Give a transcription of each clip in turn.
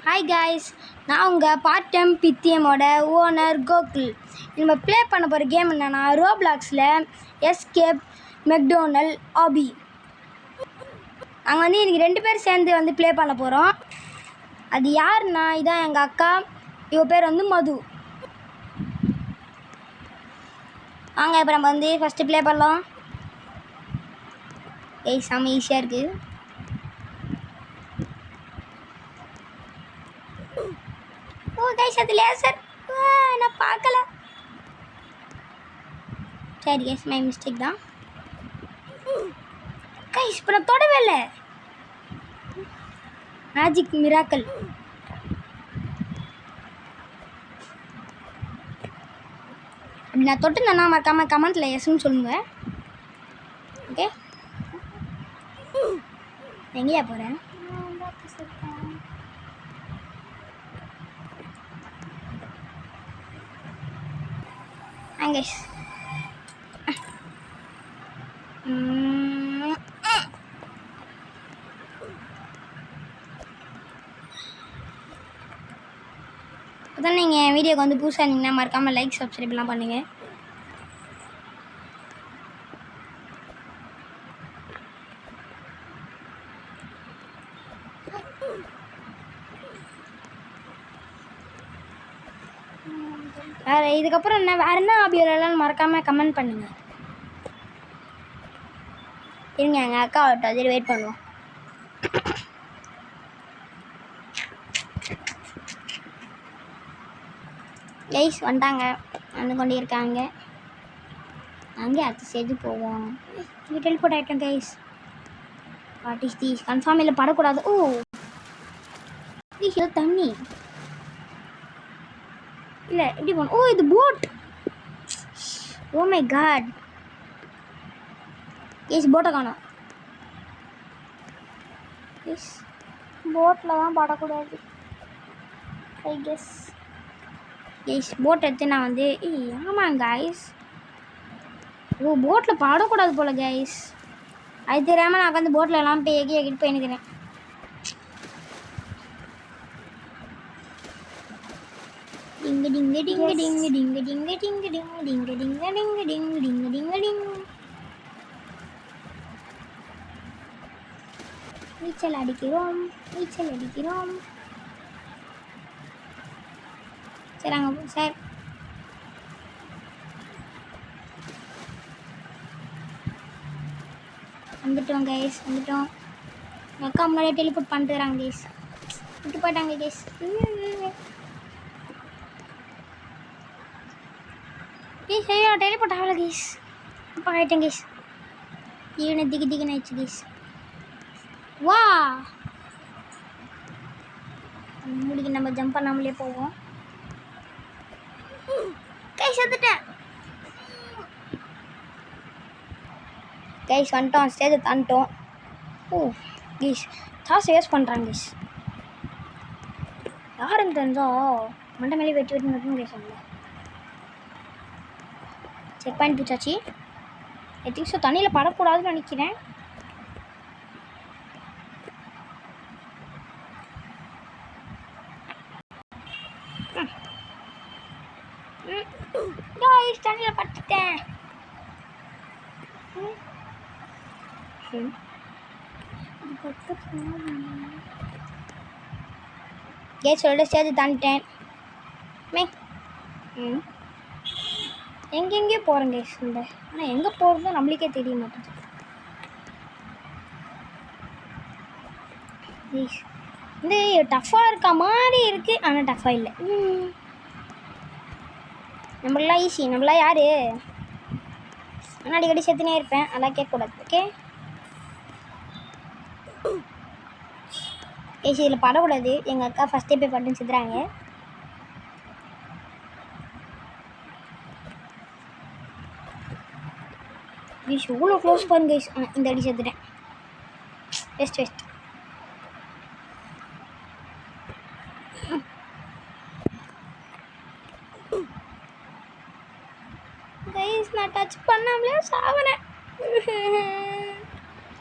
Hi guys, நான் உங்கள் part time பித்தியமோட owner Gokul. நம்ம ப்ளே பண்ண போகிற கேம் என்னென்னா ரோப்ளாக்ஸில் எஸ்கேப் மெக்டோனல் ஆபி. நாங்கள் இன்றைக்கி 2 பேர் சேர்ந்து ப்ளே பண்ண போகிறோம். அது யாருன்னா, இதான் எங்கள் அக்கா, இவ பேர் மது. வாங்க இப்போ நம்ம ஃபஸ்ட்டு ப்ளே பண்ணலாம். செம்ம ஈஸியாக இருக்குது. ஓ கைஸ், அது லேசர், நான் பார்க்கல. சரி கைஸ், மை மிஸ்டேக் தான் கைஸ். இப்போ நான் தொடவே இல்லை. Magic miracle. அப்படி நான் தொட்டுனா மறக்காம கமெண்ட்டில் எஸ்ன்னு சொல்லுங்கள். ஓகே, எங்கேயா போகிறேன்? கைஸ் இப்போ நீங்கள் வீடியோக்கு புதுசாக இருந்தீங்கன்னா மறக்காமல் லைக் சப்ஸ்கிரைப்லாம் பண்ணுங்கள். இதுக்கப்புறம் வேறு என்ன ஆபி விளையாடலாம்னு மறக்காமல் கமெண்ட் பண்ணுங்கள். இருங்க, எங்கள் அக்கா அது வெயிட் பண்ணுவோம். கைஸ் வந்துட்டாங்க, வந்து கொண்டே இருக்காங்க. அங்கே அடுத்த ஸ்டேஜ் போவோம். இங்கே டெலிபோர்ட் ஆகிட்டோம் guys. What is these? Confirm இல்லை, படக்கூடாது. ஓ இது தண்ணி இல்லை, எப்படி போகணும்? ஓ இது boat. Oh my god guys, போட்டை காணோம். கைஸ் போட்டில் தான் படக்கூடாது ஐ கெஸ். கைஸ் போட் எடுத்து நான் ஆமாங்க கைஸ். ஓ போட்டில் பாடக்கூடாது போல் கைஸ். அது தெரியாமல் நான் போட்டில் எல்லாம் போய் எகிட்டு போய் நிற்கிறேன். டிங்கு டிங்கு டிங்கு டிங்கு டிங்கு டிங்கு டிங்கு டிங்கு டிங்கு டிங்கு டிங்கு டிங்கு டிங்கு டிங்கு டிங்கு. நீச்சல் அடிக்கிறோம், நீச்சல் அடிக்கிறோம். சரி அங்கே சார் வந்துட்டோம் கைஸ், வந்துட்டோம். எங்கள் அக்கா முன்னாடியே டெலிபோர்ட் பண்ணிட்டுறாங்க கைஸ். விட்டு போயிட்டாங்க கைஸ். கைஸ் ஐயோ, டெலிபோர்ட் ஆகலை கைஸ். அப்போ ஆகிட்டேன் கைஸ். ஈவனை திகின்னு ஆயிடுச்சு கைஸ். வா முடிக்க நம்ம ஜம்ப் பண்ணாமலே போவோம் கைஸ். வந்துட்டேன் கைஸ், வந்துட்டோம். ஸ்டேஜை தாண்டிட்டோம். ஓ கைஸ், காசு வேஸ்ட் பண்ணுறாங்க கைஸ். யாருன்னு தெரிஞ்சோ மண்டை மேலே வெட்டி மட்டும் கைஸ். அவங்க செக் பாயிண்ட் பிடிச்சாச்சு. ஐ திங்க் ஸோ தண்ணியில் படக்கூடாதுன்னு நினைக்கிறேன். தண்ணியில் பட்டுட்டேன். கேஸ் சொல்லிட்டு ஸ்டேஜ் தாண்டிட்டேன். எங்கெங்கேயோ போகிறேன் கேஸ். ஆனால் எங்கே போகிறதோ நம்மளுக்கே தெரிய மாட்டேங்குது. டஃப்பாக இருக்க மாதிரி இருக்குது, ஆனால் டஃப்பாக இல்லை. நம்மளாம் ஈஸி. நம்மளாம் யார்? ஆனால் அடிக்கடி செத்துனே இருப்பேன், அதெல்லாம் கேட்கக்கூடாது. ஓகே ஏசி இதில் படக்கூடாது. எங்கள் அக்கா ஃபஸ்ட்டே போய் பட்டுன்னு செத்துறாங்க. கைஸ் எவ்வளோ க்ளோஸ் பாருங்க கைஸ். இந்த அடி செத்துட்டேன். வெஸ்ட் கைஸ், நான் டச் பண்ணாமலே சாவனேன்.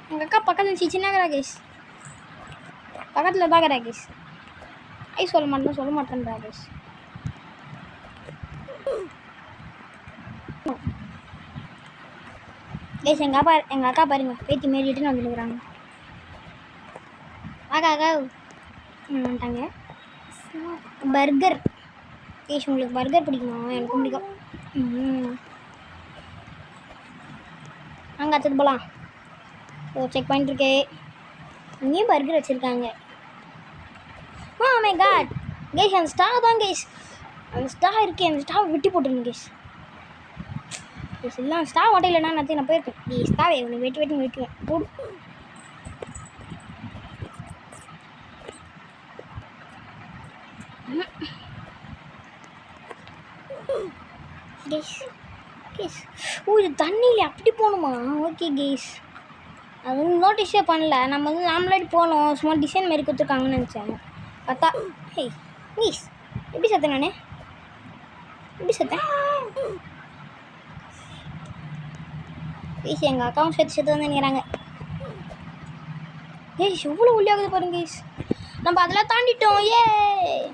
எங்கள் அக்கா பக்கத்தில் சின்னக்கிறா கைஸ், பக்கத்தில் பார்க்குறா கைஸ். சொல்ல மாட்டேன்றா கைஸ். கைஸ் எங்கள் அக்கா பாருங்க பேத்தி மாரிட்டுன்னு வந்துருக்குறாங்க. அக்கா வந்துட்டாங்க. பர்கர் கைஸ், உங்களுக்கு பர்கர் பிடிக்குமா? எனக்கும் பிடிக்கும். அங்கே அடுத்தது போகலாம். செக் பண்ணிட்டு இருக்கே. இங்கேயும் பர்கர் வச்சுருக்காங்க. மை காட் கைஸ், அந்த ஸ்டார் தான் கைஸ். அந்த ஸ்டார் இருக்கே, அந்த ஸ்டாவை வெட்டி போட்டுருங்க கைஸ். கைஸ் இல்லை, அந்த ஸ்டார் ஓட்டையிலன்னா நான் போயிருக்கேன். நீ ஸ்டாவை உன்னை வெட்டுவேன் போடு. கைஸ் இது தண்ணியில் அப்படி போகணுமா? ஓகே கைஸ், அது வந்து நோட்டீஸே பண்ணல. நம்ம வந்து நாமளாடி போனோம், சும்மா டிசைன் மாரி கொடுத்துருக்காங்கன்னு நினச்சேன். பார்த்தா கைஸ் எப்படி செத்தேன் நான்? எப்படி செத்தேன் கைஸ்? எங்கள் அக்காவும் செத்து வந்து நினைக்கிறாங்க. கைஸ் எவ்வளோ ஒல்லியாகுது பாருங்க கைஸ். நம்ம அதெல்லாம் தாண்டிட்டோம்.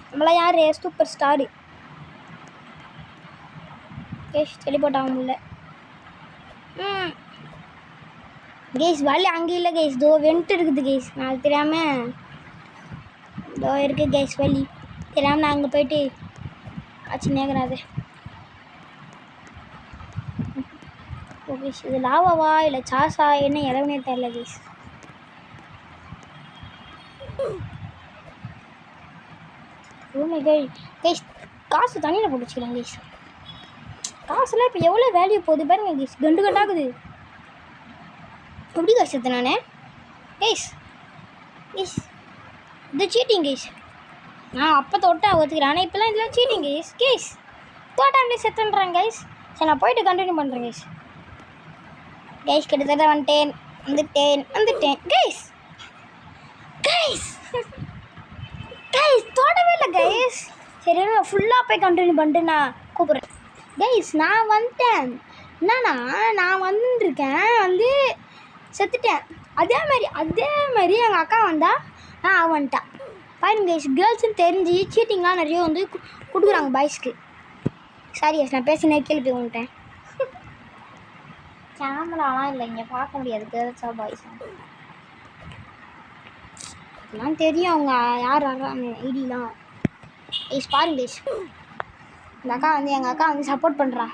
நம்மளாம் யார்? Super star. கைஸ் டெலிபோர்ட் ஆக முடியல. கைஸ் வழி அங்கே இல்லை கைஸ், தோ வெண்ட் இருக்குது கைஸ். நான் தெரியாமல் தோ இருக்குது கைஸ், வழி தெரியாமல் நான் அங்கே போயிட்டு ஆச்சு நேக்கிறாது. ஓகே, இது லாவாவா இல்லை சாஸா என்ன இறவுனே தெரியல கைஸ். ஓமை கைஸ், காசு தண்ணியில் போட்டு வச்சுக்கிறேன் கைஸ். காசுலாம் இப்போ எவ்வளோ வேல்யூ போகுது பாருங்க கைஸ். கண்டு கண்டாகுது. எப்படி கைஸ் செத்து நானே? கைஸ் இது சீட்டிங் கைஸ். நான் அப்போ தொட்டா ஒத்துக்கிறேன், ஆனால் இப்போலாம் இதெல்லாம் சீட்டிங் கைஸ். தோட்டாண்டே செத்துன்றாங்க கைஸ். சரி நான் போயிட்டு கண்டினியூ பண்ணுறேன் கைஸ். கிட்டத்தட்ட வந்துட்டேன் கைஸ். தோட்டவே இல்லை கைஸ். சரி நான் ஃபுல்லாக போய் கண்டினியூ பண்ணிட்டு நான் கூப்பிட்றேன் கைஸ். நான் வந்துட்டேன். என்னன்னா நான் வந்துருக்கேன், வந்து செத்துட்டேன். அதே மாதிரி எங்கள் அக்கா வந்தா நான் வந்துட்டான். பாருங்க கைஸ், கேர்ள்ஸுன்னு தெரிஞ்சு சீட்டிங்லாம் நிறைய வந்து கொடுக்குறாங்க பாய்ஸ்க்கு. சாரி கைஸ், நான் பேசினே கேள்வி வந்துட்டேன். கேமராலாம் இல்லை இங்கே பார்க்க முடியாது, கேர்ள்ஸா பாய்ஸா அதெல்லாம் தெரியும். அவங்க யார் வர்றாங்க ஐடிலாம் கைஸ். பாருங்க கைஸ், எங்கள் அக்கா வந்து சப்போர்ட் பண்ணுறா.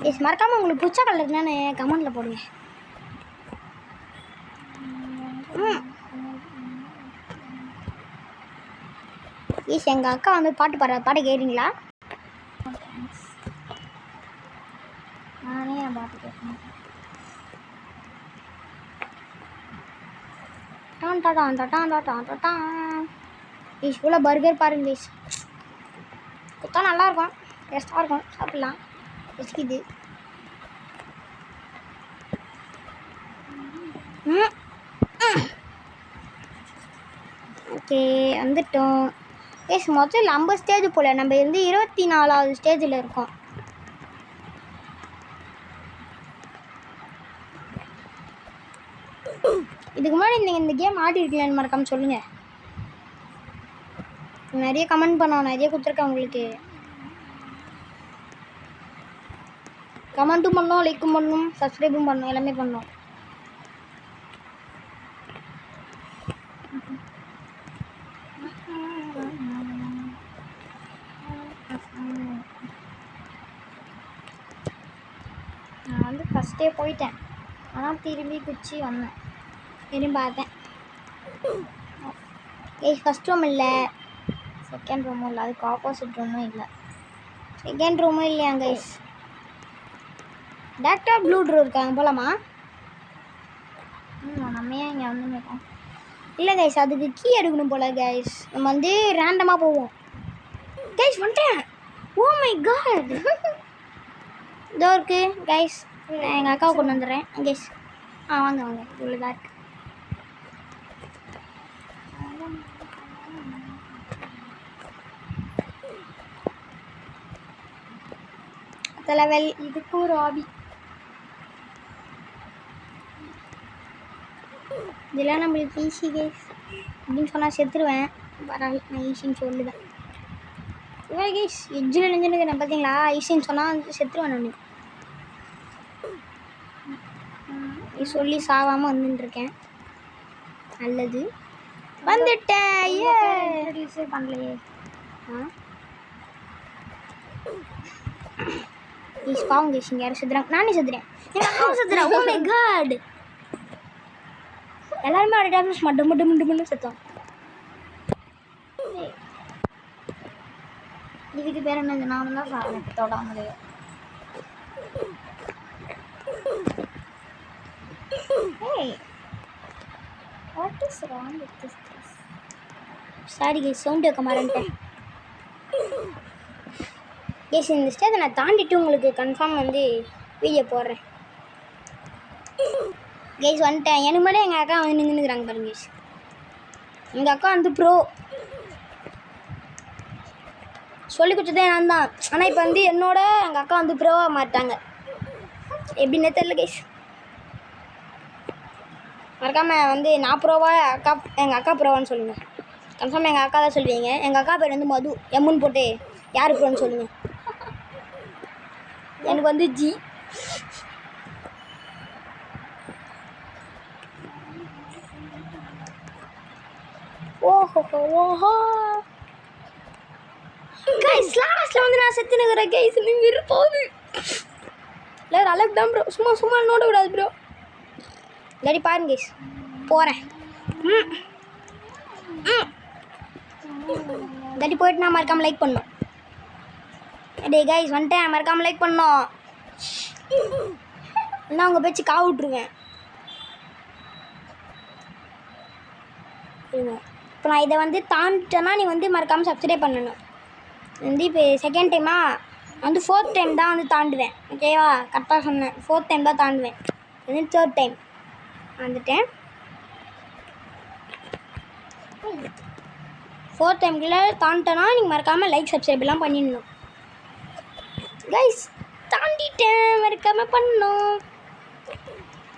கைஸ் மறக்காமல் உங்களுக்கு பிடிச்ச கலர் என்னன்னு கமெண்ட்டில் போடுங்க. கைஸ் எங்கள் அக்கா வந்து பாட்டு கேட்குறீங்களா? நானே என் பாட்டு கேட்குறேன். கைஸ் ஃபுல்லாக பர்கர் பாருங்க கைஸ். கொடுத்தா நல்லாயிருக்கும், டேஸ்ட்டாக இருக்கும், சாப்பிட்லாம். இது ஓகே வந்துட்டோம் கைஸ். மொத்தம் 50 ஸ்டேஜ் போல, நம்ம வந்து 24வது ஸ்டேஜில் இருக்கோம். இதுக்கு முன்னாடி நீங்கள் இந்த கேம் ஆடி இருக்கீங்கன்னு மறக்காமல் சொல்லுங்கள். நிறைய கமெண்ட் பண்ணோம், நிறைய கொடுத்துருக்கேன் உங்களுக்கு. கமெண்ட்டும் பண்ணோம், லைக்கும் பண்ணணும், சப்ஸ்கிரைபும் பண்ணணும், எல்லாமே பண்ணோம். நான் வந்து ஃபஸ்ட்டே போயிட்டேன், ஆனால் திரும்பி குச்சி வந்தேன், திரும்பி பார்த்தேன். ஃபஸ்ட் ரூம் இல்லை, செகண்ட் ரூமும் இல்லை, அதுக்கு ஆப்போசிட் ரூமும் இல்லை, செகண்ட் ரூமும் இல்லையா கைஸ். டாக்டர் ப்ளூ ட்ரூ இருக்காங்க போலாமா? நம்ம ஏன் இங்கே வந்து இருக்கோம்? இல்லை கைஸ், அதுக்கு கீ எடுக்கணும் போல கைஸ். நம்ம வந்து ரேண்டமாக போவோம் கைஸ். வந்துட்டேன். ஓ மை காட், இதோ இருக்கு கைஸ். எங்கள் அக்காவை கொண்டு வந்துடுறேன் கைஸ். வாங்க இவ்வளோதான் இருக்கு. லெவல் இதுக்கு ஒரு ஆபி. இதெல்லாம் நம்மளுக்கு ஈஸி கேஸ் அப்படின்னு சொன்னால் செத்துருவேன். பரவாயில்ல, நான் ஈஸின்னு சொல்லுவேன். இவன் கேஸ் எஜ்ஜில் நெஞ்சுன்னு பார்த்தீங்களா? ஈஸின்னு சொன்னால் வந்து செத்துருவேன் நான். சொல்லி சாவாமல் வந்துட்டுருக்கேன். நல்லது, வந்துட்டேன். ஏ பண்ணலையே. பாவம் கேஸ் இங்கே யாரும் செத்துறாங்க. நானே செத்துறேன். எங்கள் அக்காவும் செத்துறேன். ஓ மை காட், எல்லாருமே ஒரு டைம் மட்டும் மட்டும் மட்டும் மட்டும் செத்தோம். இதுக்கு பேர் என்ன? நான் தான் சாப்பிட தொடாமலே. Hey, what is wrong with this dress? Sorry guys, sound வைக்க மறந்துட்டேன். கேஸ் இந்த ஸ்டேஜை நான் தாண்டிட்டு உங்களுக்கு கன்ஃபார்ம் வந்து வீடியோ போடுறேன். கேஸ் வந்துட்டேன். எனக்கு மட்டும் எங்கள் அக்கா வந்து நின்றுக்கிறாங்க பாருங்க கேஸ். எங்கள் அக்கா வந்து ப்ரோ சொல்லி கொடுத்ததே நான் தான். ஆனால் இப்போ வந்து என்னோட எங்கள் அக்கா வந்து ப்ரோவாக மாட்டாங்க. எப்படின்னே தெரியல கேஸ். மறக்காமல் வந்து நான் ப்ரோவா அக்கா எங்கள் அக்கா ப்ரோவான்னு சொல்லுங்கள். கன்ஃபார்ம் எங்கள் அக்கா தான் சொல்லுவீங்க. எங்கள் அக்கா பேர் வந்து மது. எம்முன்னு போட்டு யார் ப்ரோன்னு சொல்லுங்கள். எனக்கு வந்து ஜி. ஓஹோ ஓஹோ கைஸ், லாஸ்ட்டில் வந்து நான் செத்து நிற்கிறேன் கைஸ். நீங்கள் போகுது இல்லை அழகு தான் ப்ரோ. சும்மா சும்மா நோட விடாது ப்ரோ. இல்லாடி பாருங்க கைஸ், போகிறேன். இல்லாட்டி போயிட்டு நான் மறக்காமல் லைக் பண்ணோம். டே கைஸ் வந்துட்டேன். மறக்காமல் லைக் பண்ணோம். இல்லைன்னா அவங்க பேச்சு காவு விட்ருவேன். இப்போ நான் இதை வந்து தாண்டிட்டேன்னா நீ வந்து மறக்காமல் சப்ஸ்கிரைப் பண்ணணும். வந்து இப்போ செகண்ட் டைமா வந்து 4th டைம் தான் வந்து தாண்டுவேன். ஓகேவா? கரெக்டாக சொன்னேன். 4th டைம் தான் தாண்டுவேன். இது 3rd டைம் வந்துட்டேன். 4th டைம்குள்ளே தாண்டிட்டேன்னா நீங்கள் மறக்காமல் லைக் சப்ஸ்கிரைப்லாம் பண்ணிடணும். கைஸ் தாண்டிட்டேன், மறக்காமல் பண்ணணும்.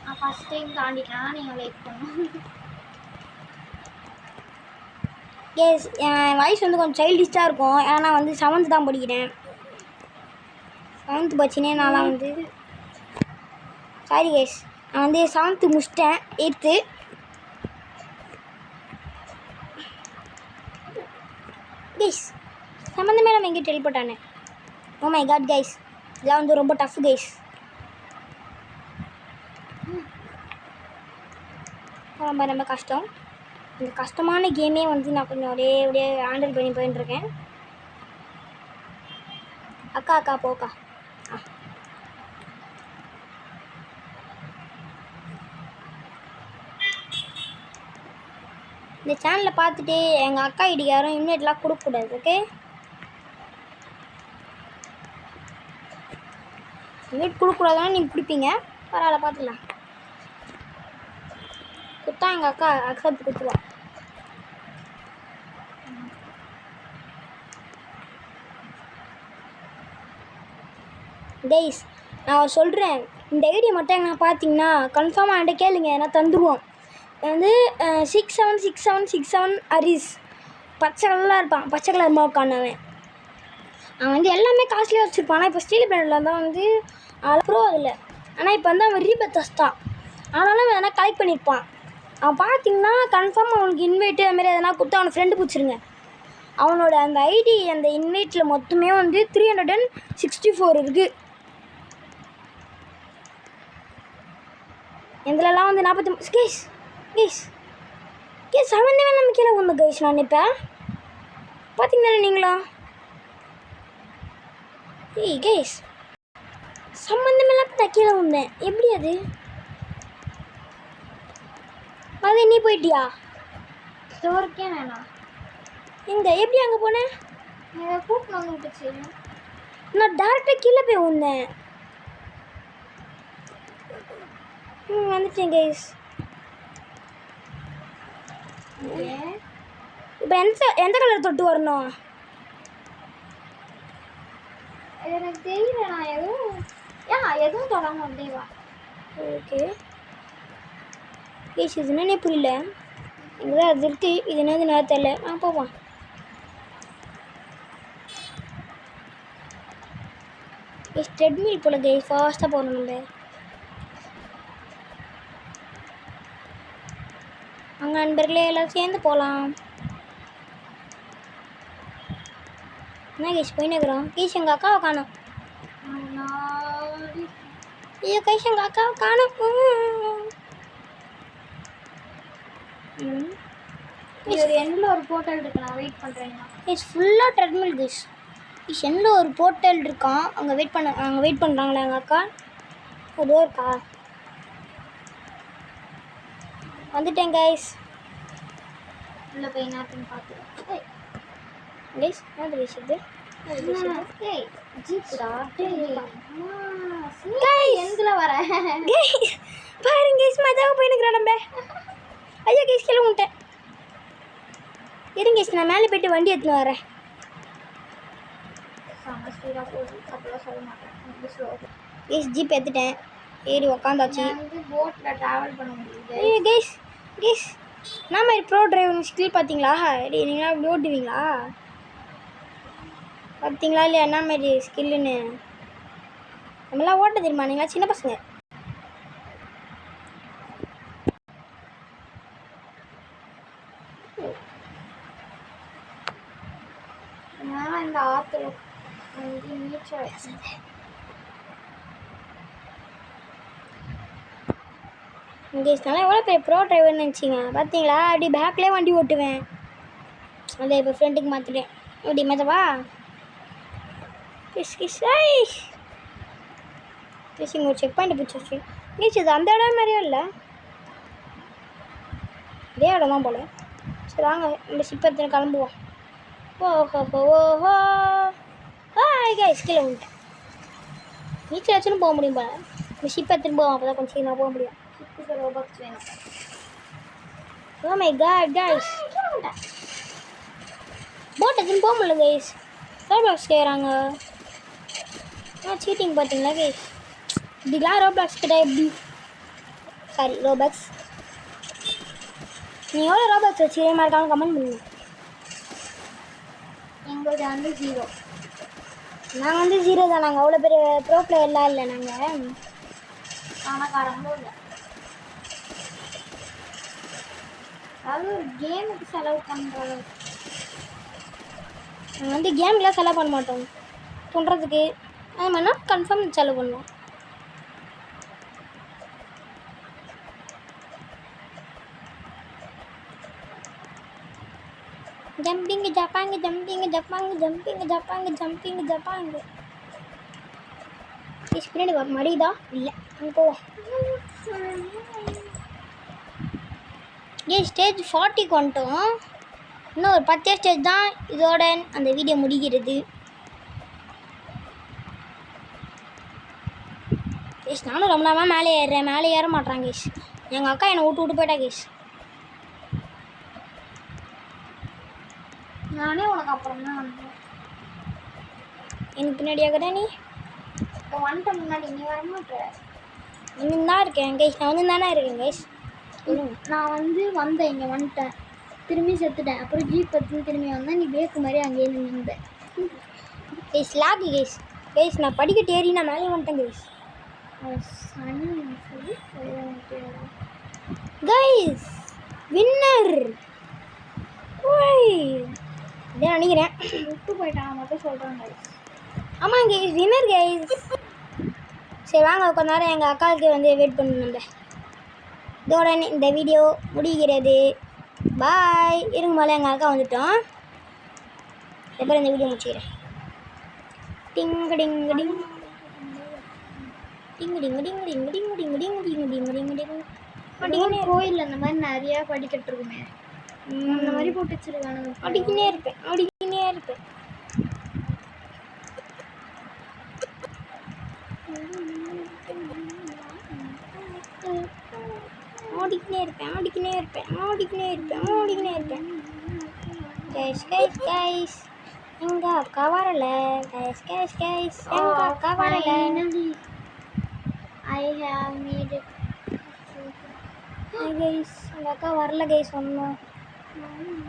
நான் ஃபஸ்ட் டைம் தாண்டிட்டேன்னா நீங்கள் லைக் பண்ணணும். கேஸ் என் வாய்ஸ் வந்து கொஞ்சம் சைல்டிஷ்டாக இருக்கும். ஏன்னா நான் வந்து 7th தான் படிக்கிறேன். 7th படிச்சினே நான்லாம் வந்து சாரி கேஸ், நான் வந்து 7th முடிச்சிட்டேன். 8th கேஸ் சம்மந்தமே நம்ம எங்கேயும் டெலிபோட்டானே. ஓ மை காட் கைஸ், இதெல்லாம் வந்து ரொம்ப டஃப் கைஸ். ரொம்ப ரொம்ப கஷ்டம். இந்த கஷ்டமான கேமே வந்து நான் கொஞ்சம் அப்படியே ஹேண்டில் பண்ணி போயிட்டுருக்கேன். அக்கா போக்கா. இந்த சேனலை பார்த்துட்டு எங்கள் அக்கா ஐடிக்கு யாரும் இன்வைட்லாம் கொடுக்கக்கூடாது. ஓகே, இன்வைட் கொடுக்கக்கூடாதுன்னா நீங்கள் கொடுப்பீங்க. பரவாயில்ல, பார்த்துக்கலாம். கொடுத்தா எங்கள் அக்கா அக்செப்ட் கொடுத்துருவா. டேய்ஸ் நான் சொல்கிறேன், இந்த ஐடியா மட்டும் எங்கன்னா பார்த்தீங்கன்னா கன்ஃபார்மாக என்கிட்ட கேளுங்க, நான் தந்துடுவோம். வந்து 676767 அரிஸ் பச்சை கலராக இருப்பான். பச்சை கலர் மார்க்கானவன். அவன் வந்து எல்லாமே காஸ்ட்லியாக வச்சுருப்பான். ஆனால் இப்போ ஸ்டீல் பிராண்டில் தான் வந்து ப்ரோ அதில். ஆனால் இப்போ வந்து அவன் ரீபெத்தஸ் தான். ஆனாலும் அவன் எதனா கலெக்ட் பண்ணியிருப்பான். அவன் பார்த்தீங்கன்னா கன்ஃபார்ம் அவனுக்கு இன்வைட்டு அதுமாரி எதனா கொடுத்து அவனை ஃப்ரெண்டு பிடிச்சிருங்க. அவனோட அந்த ஐடி அந்த இன்வைட்டில் மொத்தமே வந்து 364 இருக்குது. எதுலலாம் வந்து 40 கேஸ் கேஸ் கேஸ் சம்மந்தமே நம்ம கீழே ஒன்று கைஸ். நான் இப்போ பார்த்தீங்கன்னா நீங்களா ஏய் கேஸ் சம்மந்தமெல்லாம் நான் கீழே வந்தேன். எப்படி அது அது நீ போயிட்டியா? ஸ்டோருக்கே வேணாம். எங்கே எப்படி அங்கே போனேன்? கூப்பிட்டு வந்து விட்டுச்சு. நான் டேரெக்டாக கீழே போய் வந்தேன். வந்துட்டேன் கைஸ். இப்போ எந்த கலர் தொட்டு வரணும்? எனக்கு தெரியல. நான் எதுவும் தொடாமல் அப்படியே வா. ஓகே கேஸ் இது என்னன்னே புரியல. இங்கே தான் அது இருக்குது. இது என்னது நான் தெரியல. போவோம். கேஸ் ட்ரெட்மில் போல கேஸ் ஃபாஸ்ட்டாக போகணும் நம்ம. அங்கே நண்பர்களே எல்லோரும் சேர்ந்து போகலாம். என்ன கேஸ் போயின்னு இருக்கிறோம். கேஸ் எங்கள் அக்காவை காணும். ஐயோ கேஸ் எங்கள் அக்காவை காணும். ஒரு எண்ணில் ஒரு போர்ட்டல் இருக்கு, நான் வெயிட் பண்ணுறேன். கேஸ் ஃபுல்லாக ட்ரெட்மில் கேஸ். கேஸ் எண்ணில் ஒரு போர்ட்டல் இருக்கான், அங்கே வெயிட் பண்ணுறாங்களே எங்கள் அக்கா. ஏதோ இருக்கா வந்துட்டேன் கைஸ். உள்ளே போய் என்னன்னு பார்த்துருக்கேன். கைஸ் என்ன பேசுது ஜீப்டா கைஸ் எந்தில் வர பாருங்க கைஸ் மஜாவை போயினுக்கிறோம் நம்ம. ஐயா கைஸ் கீழே விட்டேன். இருங்க கைஸ் நான் மேலே போய்ட்டு வண்டி எடுத்துன்னு வரேன். ஸ்பீடாக போகுது அப்படிலாம் சொல்ல மாட்டேன். கைஸ் ஜீப் எடுத்துட்டேன், ஏறி உக்காந்தாச்சு. வந்து போட்டில் ட்ராவல் பண்ண முடியுது. ஐயோ கைஸ் கைஸ் என்ன மாதிரி ப்ரோ டிரைவர் ஸ்கில் பார்த்தீங்களா? நீங்களா இப்படி ஓட்டுவீங்களா? பார்த்தீங்களா இல்லையா என்ன மாதிரி ஸ்கில்லுன்னு? நம்மளாம் ஓட்ட தெரியுமா? நீங்களா சின்ன பசங்க. நான் இந்த ஆற்றுல வந்து நீச்சல் இங்கே நல்லா எவ்வளோ பெரிய ப்ரோ டிரைவர்னு நினச்சிங்க. பார்த்தீங்களா அப்படி பேக்லேயே வண்டி ஓட்டுவேன். அதை இப்போ ஃப்ரெண்டுக்கு மாற்றிட்டேன். இப்படி மாற்றவா? கிஸ் கிஸ் ஐஸ் கிஸ். ஒரு செக் பாயிண்ட் பிடிச்சி நீச்சு. இது அந்த இடம் மாதிரியும் இல்லை, இதே இடம் தான் போல. சரி வாங்க நம்ம ஷிப் எடுத்துன்னு கிளம்புவோம். ஓஹோ ஓஹோ ஹாய் கைஸ் கீழே வந்துட்டேன். நீச்சல் வச்சுன்னு போக முடியும் போல. நம்ம ஷிப் எடுத்துன்னு போவோம், அப்போ தான் கொஞ்சம் சீக்கிரம் போக முடியும். ரோபாக்ஸ் வேணும். Oh my god guys boat எடுத்துன்னு போக முடியல கைஸ். ரோபாக்ஸ் கேட்குறாங்க. சீட்டிங் பார்த்தீங்களா கைஸ்? இப்படிலாம் ரோபாக்ஸ் கிட்ட எப்படி? Sorry Robux. நீ எவ்வளோ ரோபாக்ஸ் வச்சு இதே மாதிரி கமெண்ட் பண்ணுங்க. எங்களது வந்து 0. நாங்கள் வந்து 0 தான். நாங்கள் அவ்வளோ பெரிய ப்ரோ பிளேயர்லாம் இல்லை. நாங்கள் பணக்காரங்களும் இல்லை. அதாவது ஒரு கேமுக்கு செலவு பண்ணுறது. நாங்கள் வந்து கேம்லாம் செலவு பண்ண மாட்டோம். பண்ணுறதுக்கு அது மாதிரினா கன்ஃபார்ம் செலவு பண்ணுவோம். ஜம்பிங் ஜப்பாங்க ஜம்பிங் ஜப்பாங்க ஜம்பிங் ஜப்பாங்க ஜம்பிங் ஜப்பாங்க. பின்னாடி மடிதா இல்லை அங்கே போவோம். ஸ்டேஜ் 40க்கு வந்துட்டோம். இன்னும் ஒரு 10 ஸ்டேஜ் தான். இதோட அந்த வீடியோ முடிகிறது. கேஷ் நானும் ரொம்ப நேரமாக மேலே ஏறுறேன், மேலே ஏற மாட்டேறாங்க கேஷ். எங்கள் அக்கா என்னை விட்டு போயிட்டா கேஷ். நானே உனக்கு அப்புறம் தான் வந்தேன். எனக்கு பின்னாடியாக நீ இப்போ வந்துட்ட முன்னாடி நீ வர மாட்டேற. இன்னும் தான் இருக்கேன் கேஷ். நான் வந்து தானே இருக்கேன் கேஷ். நான் வந்து வந்தேன், இங்கே வந்துட்டேன், திரும்பி செத்துட்டேன். அப்புறம் ஜீப் எடுத்து திரும்பி வந்தேன். நீ பேக்கு மாதிரி அங்கேயே நின்றேன். Cash log cash. கேஷ் நான் படிக்கட்டு ஏறி நான் மேலே வந்துட்டேன் கேஷ். கைஸ் வின்னர் இதான் நினைக்கிறேன். விட்டு போயிட்டான் மட்டும் சொல்கிறாங்க. ஆமாம் கைஸ் வின்னர் கைஸ். சரி வாங்க கொஞ்ச நேரம் எங்கள் அக்காவுக்கு வந்து வெயிட் பண்ணணும். நம்ம இதோட இந்த வீடியோ முடிகிறது. பாய். இருங்க மேலே எங்கள் அக்கா வந்துட்டோம். எப்போ இந்த வீடியோ முடிச்சுக்கிறேன். டிங் டிங் டிங் டிங் டிங் டிங் டிங் டிங் டிங் டிங் டிங் டிங் டிங் டிங். அப்படியே கோயில் அந்த மாதிரி நிறையா படிக்கட்டு இருக்குமே, அந்த மாதிரி போட்டு வச்சிருக்காங்க. அடிக்கினே இருப்பேன் அடிக்கினே இருப்பேன். ஓடிக்கினே இருப்பேன் ஓடிக்கினே இருப்பேன் ஓடிக்கினே இருப்பேன் ஓடிக்கினே இருப்பேன். கைஸ் கைஸ் கைஸ் எங்கள் அக்கா வரல. கைஸ் கைஸ் கைஸ் எங்கள் அக்கா வரல. I have made it. Guys அந்த அக்கா வரல கைஸ் ஒன்றும்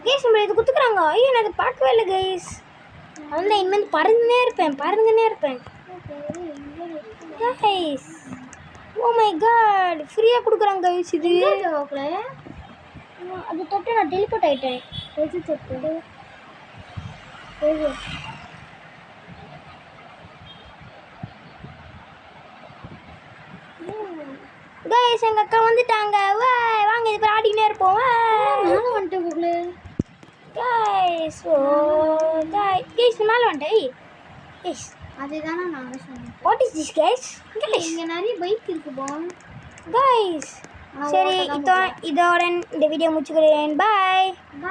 கைஸ் நம்மள இது குத்துக்குறாங்க. ஐயோ நான் அதை பார்க்கவே இல்லை கைஸ். அவள் இனிமேல் பறந்துனே இருப்பேன் கைஸ். ஓ மை காட் ஃப்ரீயாக கொடுக்குறாங்க கைஸ் இது. அது தொட்டு நான் டெலிபோர்ட் ஆகிட்டேன். எது தொட்டு கைஸ் எங்கள் அக்கா வந்துட்டாங்க. வாங்க இது பேர் ஆடிக்கினே இருப்போம். நானும் வந்துட்டேன் போகல. கைஸ் ஓ கைஸ் மேலே வந்துட்டேன். கைஸ் அதுதானே நானும் சொன்னேன். What is this guys? இங்கே நிறைய பைக் இருக்குப்பா கைஸ் சரி இதோட இந்த வீடியோ முடிச்சுக்கிறேன். பாய்.